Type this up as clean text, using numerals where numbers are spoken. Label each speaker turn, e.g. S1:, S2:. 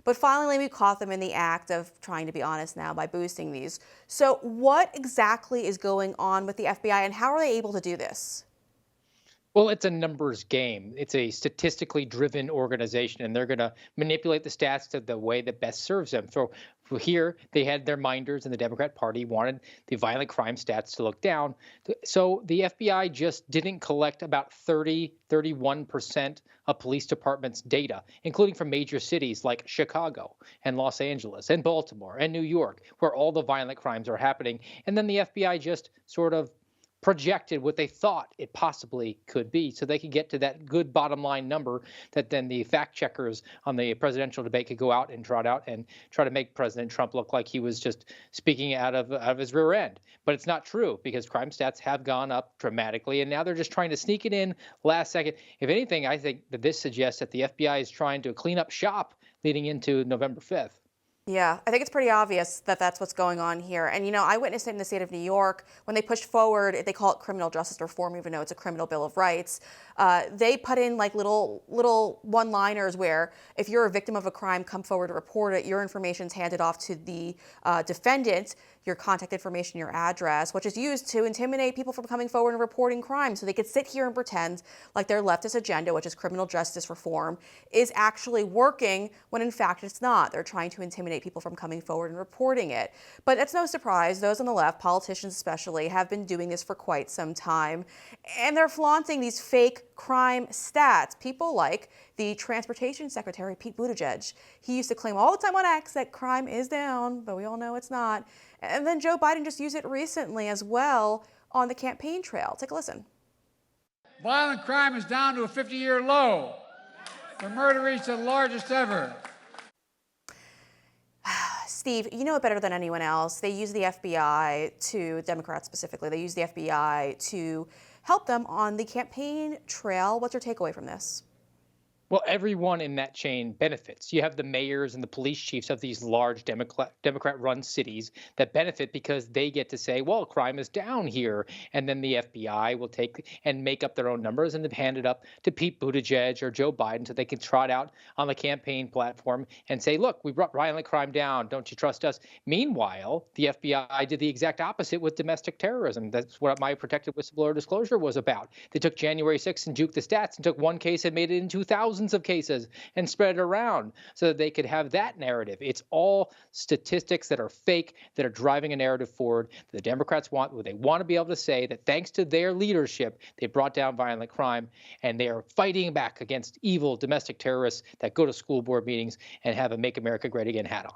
S1: But finally, we caught them in the act of trying to be honest now by boosting these. So what exactly is going on with the FBI and how are they able to do this?
S2: Well, it's a numbers game. It's a statistically driven organization, and they're going to manipulate the stats to the way that best serves them. So for here, they had their minders, and the Democrat Party wanted the violent crime stats to look down. So the FBI just didn't collect about 31% of police departments' data, including from major cities like Chicago and Los Angeles and Baltimore and New York, where all the violent crimes are happening. And then the FBI just sort of projected what they thought it possibly could be so they could get to that good bottom line number that then the fact checkers on the presidential debate could go out and trot out and try to make President Trump look like he was just speaking out of his rear end. But it's not true because crime stats have gone up dramatically and now they're just trying to sneak it in last second. If anything, I think that this suggests that the FBI is trying to clean up shop leading into November 5th.
S1: Yeah, I think it's pretty obvious that that's what's going on here. And, I witnessed it in the state of New York when they pushed forward, they call it criminal justice reform, even though it's a criminal bill of rights. They put in like little one-liners where if you're a victim of a crime, come forward to report it. Your information's handed off to the defendant, your contact information, your address, which is used to intimidate people from coming forward and reporting crime. So they could sit here and pretend like their leftist agenda, which is criminal justice reform, is actually working when in fact it's not. They're trying to intimidate people from coming forward and reporting it. But it's no surprise, those on the left, politicians especially, have been doing this for quite some time. And they're flaunting these fake crime stats. People like the Transportation Secretary, Pete Buttigieg. He used to claim all the time on X that crime is down, but we all know it's not. And then Joe Biden just used it recently as well on the campaign trail. Take a listen.
S3: Violent crime is down to a 50-year low. The murder reached the largest ever.
S1: Steve, you know it better than anyone else. They use the FBI to, Democrats specifically, they use the FBI to help them on the campaign trail. What's your takeaway from this?
S2: Well, everyone in that chain benefits. You have the mayors and the police chiefs of these large Democrat-run cities that benefit because they get to say, well, crime is down here. And then the FBI will take and make up their own numbers and hand it up to Pete Buttigieg or Joe Biden so they can trot out on the campaign platform and say, look, we brought violent crime down. Don't you trust us? Meanwhile, the FBI did the exact opposite with domestic terrorism. That's what my protected whistleblower disclosure was about. They took January 6th and juked the stats and took one case and made it into thousands of cases and spread it around so that they could have that narrative. It's all statistics that are fake that are driving a narrative forward that the Democrats want. They want to be able to say that thanks to their leadership, they brought down violent crime and they are fighting back against evil domestic terrorists that go to school board meetings and have a Make America Great Again hat on.